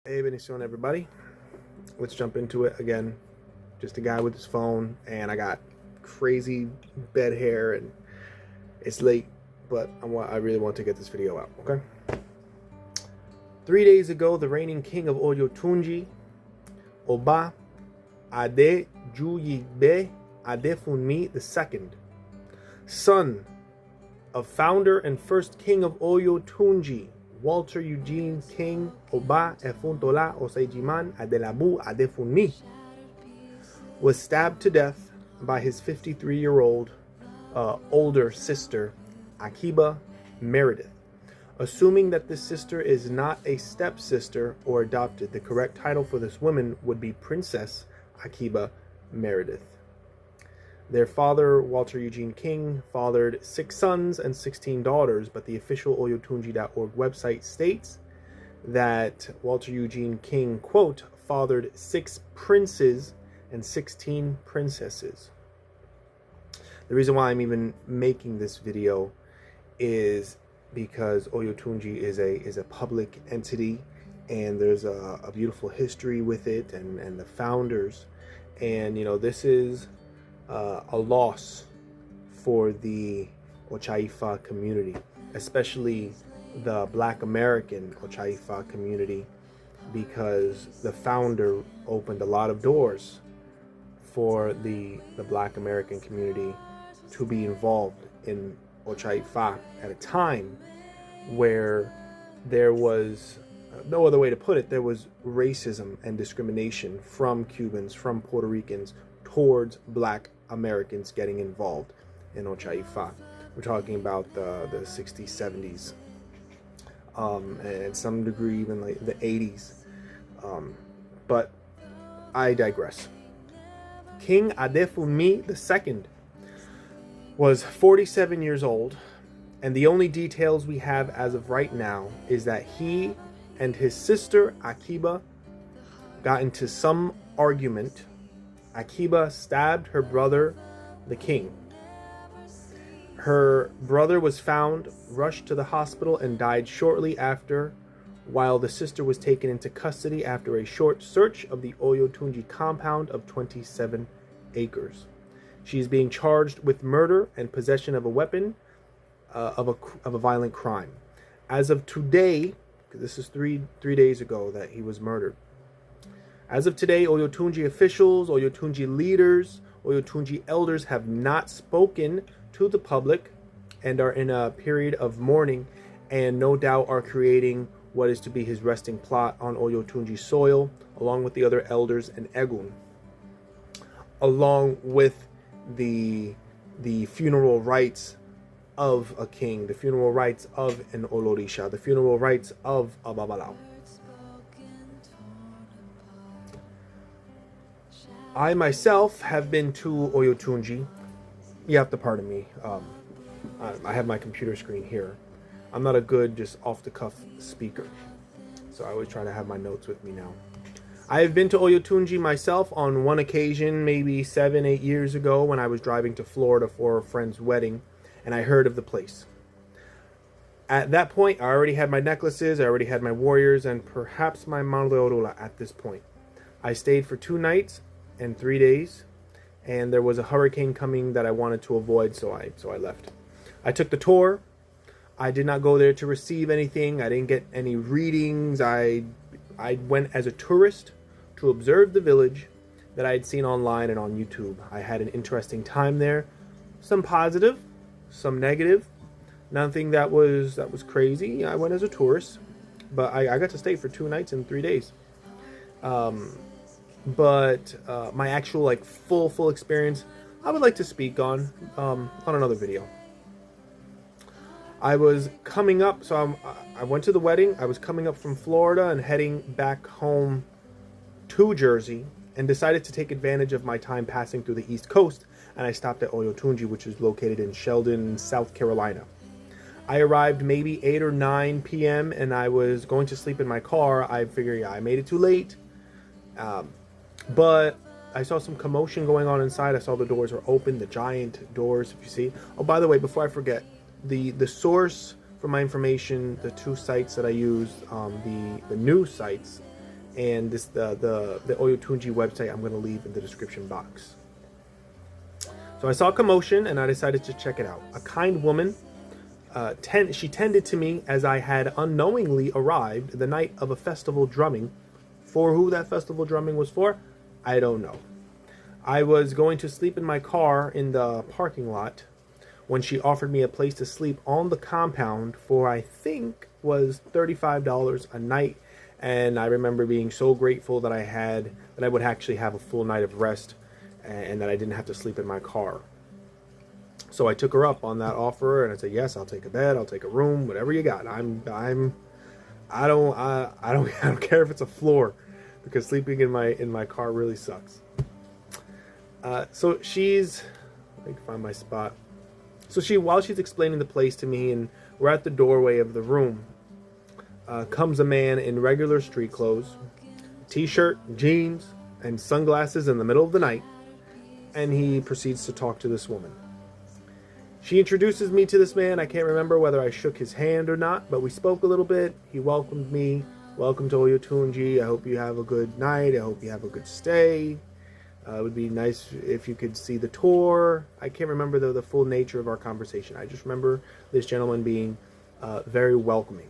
Hey, bendición, everybody. Let's jump into it again. Just a guy with his phone, and I got crazy bed hair, and it's late, but I really want to get this video out, okay? 3 days ago, the reigning king of Oyotunji, Oba Adejuyigbe Adefunmi II, son of founder and first king of Oyotunji, Walter Eugene King Oba Efuntola Osejiman Adelabu Adefunmi, was stabbed to death by his 53-year-old older sister, Akiba Meredith. Assuming that this sister is not a stepsister or adopted, the correct title for this woman would be Princess Akiba Meredith. Their father, Walter Eugene King, fathered 6 sons and 16 daughters, but the official Oyotunji.org website states that Walter Eugene King, quote, fathered 6 princes and 16 princesses. The reason why I'm even making this video is because Oyotunji is a public entity, and there's a beautiful history with it and the founders. And, you know, this is a loss for the Ochaifa community, especially the Black American Ochaifa community, because the founder opened a lot of doors for the Black American community to be involved in Ochaifa at a time where there was no other way to put it. There was racism and discrimination from Cubans, from Puerto Ricans towards Black Americans getting involved in Ochaifa. We're talking about the 60s, 70s, and some degree even like the 80s. But I digress. King Adefunmi II was 47 years old, and the only details we have as of right now is that he and his sister Akiba got into some argument. Akiba stabbed her brother, the king. Her brother was found, rushed to the hospital, and died shortly after, while the sister was taken into custody after a short search of the Oyotunji compound of 27 acres. She is being charged with murder and possession of a weapon of a violent crime. As of today, this is three days ago that he was murdered. As of today, Oyotunji officials, Oyotunji leaders, Oyotunji elders have not spoken to the public and are in a period of mourning, and no doubt are creating what is to be his resting plot on Oyotunji soil, along with the other elders and Egun, along with the funeral rites of a king, the funeral rites of an Olorisha, the funeral rites of a Babalao. I myself have been to Oyotunji. You have to pardon me. I have my computer screen here. I'm not a good just off-the-cuff speaker, so I always try to have my notes with me now. I have been to Oyotunji myself on one occasion, maybe 7-8 years ago, when I was driving to Florida for a friend's wedding, and I heard of the place. At that point, I already had my necklaces, I already had my warriors, and perhaps my Maldeorula at this point. I stayed for 2 nights and 3 days, and there was a hurricane coming that I wanted to avoid, so I left. I took the tour. I did not go there to receive anything. I didn't get any readings. I went as a tourist to observe the village that I had seen online and on YouTube. I had an interesting time there. Some positive, some negative. Nothing that was crazy. I went as a tourist, but I got to stay for 2 nights and 3 days. But my actual like full experience, I would like to speak on another video. I was coming up, so I went to the wedding. I was coming up from Florida and heading back home to Jersey, and decided to take advantage of my time passing through the East Coast, and I stopped at Oyotunji, which is located in Sheldon, South Carolina. I arrived maybe 8 or 9 p.m. and I was going to sleep in my car. I figured, yeah, I made it too late. But I saw some commotion going on inside. I saw the doors were open, the giant doors, if you see. Oh, by the way, before I forget, the source for my information, the 2 sites that I used, the news sites, and the Oyotunji website I'm going to leave in the description box. So I saw commotion and I decided to check it out. A kind woman, she tended to me as I had unknowingly arrived the night of a festival drumming. For who that festival drumming was for, I don't know. I was going to sleep in my car in the parking lot when she offered me a place to sleep on the compound for, I think, was $35 a night. And I remember being so grateful that I would actually have a full night of rest and that I didn't have to sleep in my car. So I took her up on that offer and I said, yes, I'll take a bed, I'll take a room, whatever you got. I don't care if it's a floor, because sleeping in my car really sucks. So she's, let me find my spot. So while she's explaining the place to me and we're at the doorway of the room, comes a man in regular street clothes, t-shirt, jeans, and sunglasses in the middle of the night, and he proceeds to talk to this woman. She introduces me to this man. I can't remember whether I shook his hand or not, but we spoke a little bit. He welcomed me. Welcome to Oyotunji. I hope you have a good night. I hope you have a good stay. It would be nice if you could see the tour. I can't remember the full nature of our conversation. I just remember this gentleman being very welcoming.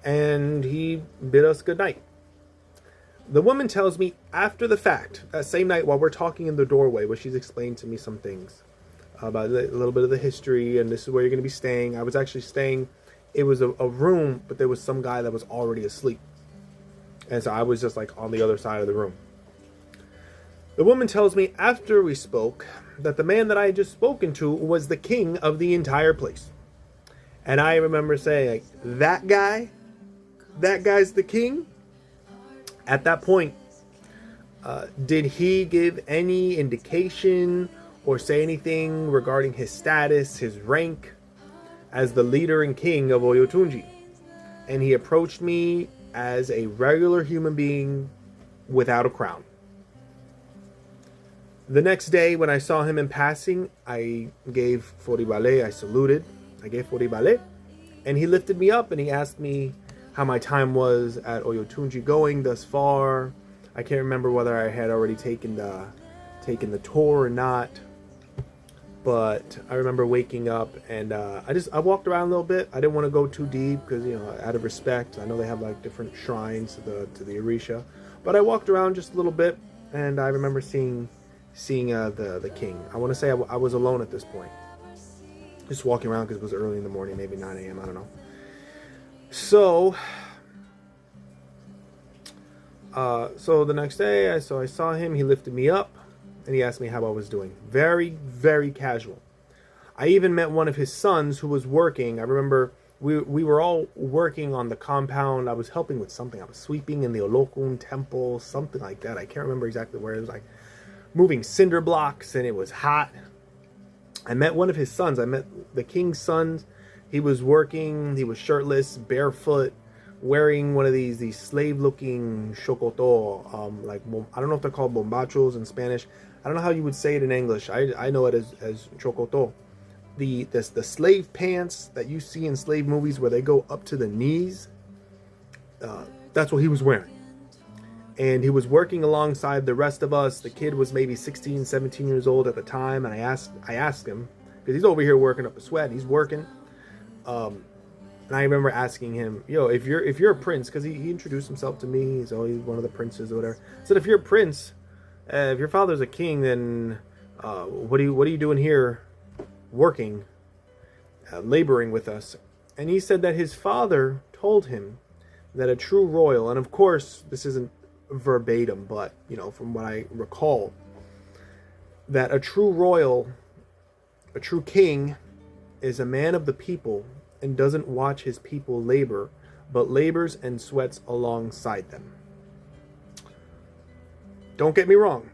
And he bid us good night. The woman tells me after the fact, that same night while we're talking in the doorway, where she's explained to me some things about a little bit of the history, and this is where you're going to be staying. I was actually staying, it was a room, but there was some guy that was already asleep. And so I was just like on the other side of the room. The woman tells me after we spoke that the man that I had just spoken to was the king of the entire place. And I remember saying, like, that guy's the king? At that point, did he give any indication or say anything regarding his status, his rank as the leader and king of Oyotunji? And he approached me as a regular human being without a crown. The next day, when I saw him in passing, I gave Foribale, I saluted. I gave Foribale, and he lifted me up and he asked me how my time was at Oyotunji going thus far. I can't remember whether I had already taken the tour or not, but I remember waking up and I walked around a little bit. I didn't want to go too deep because, you know, out of respect. I know they have like different shrines to the Orisha, but I walked around just a little bit and I remember seeing the king. I want to say I was alone at this point, just walking around because it was early in the morning, maybe 9 a.m. I don't know. So the next day I saw him. He lifted me up and he asked me how I was doing. Very, very casual. I even met one of his sons who was working. I remember we were all working on the compound. I was helping with something. I was sweeping in the Olokun temple, something like that. I can't remember exactly where. It was like moving cinder blocks and it was hot. I met one of his sons. I met the king's sons. He was working. He was shirtless, barefoot, wearing one of these slave-looking shokoto. Like, I don't know if they're called bombachos in Spanish. I don't know how you would say it in English. I know it as chokoto. The slave pants that you see in slave movies where they go up to the knees. That's what he was wearing. And he was working alongside the rest of us. The kid was maybe 16, 17 years old at the time. And I asked him, because he's over here working up a sweat. He's working. And I remember asking him, yo, if you're a prince, because he introduced himself to me. He's always one of the princes or whatever. I said, if you're a prince, if your father's a king, then what are you doing here working, laboring with us? And he said that his father told him that a true royal, and of course this isn't verbatim, but you know, from what I recall, that a true royal, a true king, is a man of the people and doesn't watch his people labor, but labors and sweats alongside them. Don't get me wrong,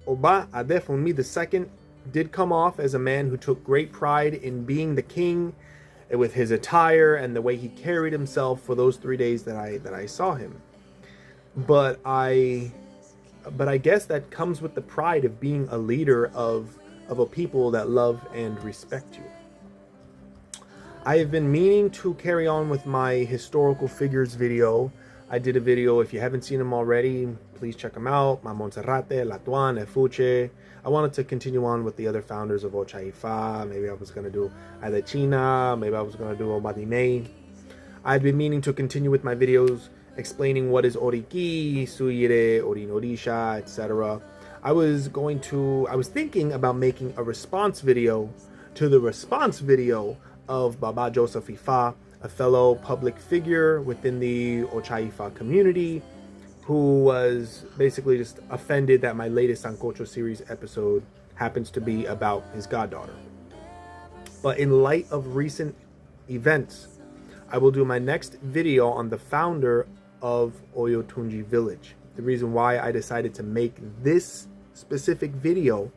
Oba Adefunmi II did come off as a man who took great pride in being the king, with his attire and the way he carried himself for those 3 days that I saw him. But I guess that comes with the pride of being a leader of a people that love and respect you. I have been meaning to carry on with my historical figures video I did a video. If you haven't seen them already, please check them out. Ma Monserrate, La Tuan, Efuche. I wanted to continue on with the other founders of Ochaifa. Maybe I was going to do Adechina. Maybe I was going to do Obadime. I've been meaning to continue with my videos explaining what is Oriki, Suyire, Orinorisha, etc. I was thinking about making a response video to the response video of Baba Joseph Ifa, a fellow public figure within the Ochaifa community, who was basically just offended that my latest Sancocho series episode happens to be about his goddaughter. But in light of recent events, I will do my next video on the founder of Oyotunji village. The reason why I decided to make this specific video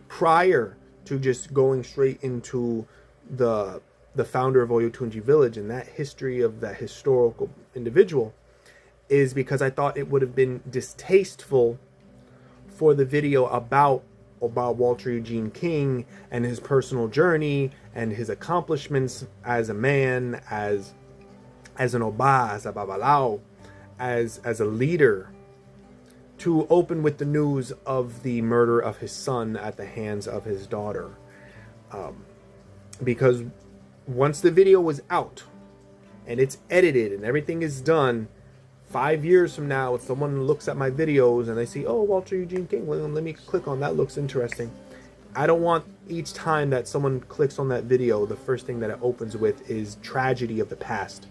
prior to just going straight into the founder of Oyotunji village and that history of that historical individual is because I thought it would have been distasteful for the video about Walter Eugene King and his personal journey and his accomplishments as a man, as an Oba, as a Babalao, as a leader, to open with the news of the murder of his son at the hands of his daughter. Because once the video was out and it's edited and everything is done, 5 years from now, if someone looks at my videos and they see, oh, Walter Eugene King, well, let me click on that, looks interesting. I don't want each time that someone clicks on that video, the first thing that it opens with is tragedy of the past,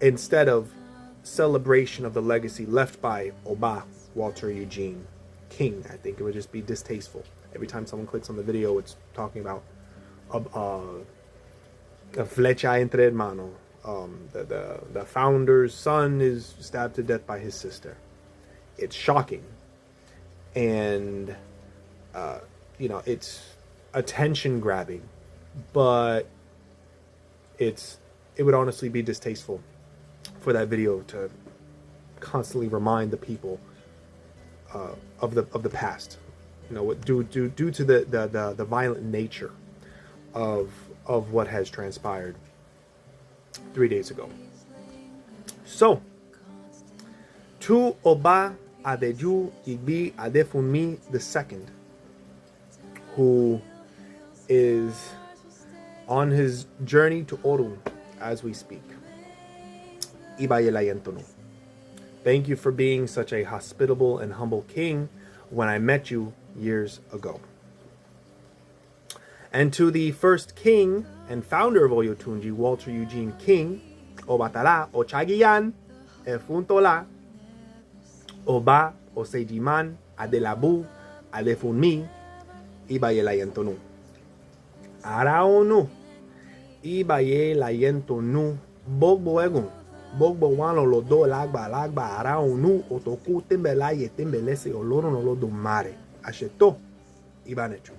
instead of celebration of the legacy left by Oba Walter Eugene King. I think it would just be distasteful. Every time someone clicks on the video, it's talking about a flecha entre hermano. The founder's son is stabbed to death by his sister. It's shocking, and it's attention grabbing, but it would honestly be distasteful for that video to constantly remind the people of the past, due to the violent nature of what has transpired 3 days ago. So, to Oba Adeju Igbi Adefunmi II, who is on his journey to Orun as we speak. Thank you for being such a hospitable and humble king when I met you years ago. And to the first king and founder of Oyotunji, Walter Eugene King, Obatala, Ochagiyan, Efuntola, Oba, Osejiman, Adelabu, Adefunmi, Ibayelayentonu. Araonu, Ibayelayentonu, Bogbo Egun, Bogbo Wano Lodo, Lagba, Araonu, Otoku, Timbelaye, Timbelese, Oloron, Olodomare, Asheto, Ibanechu.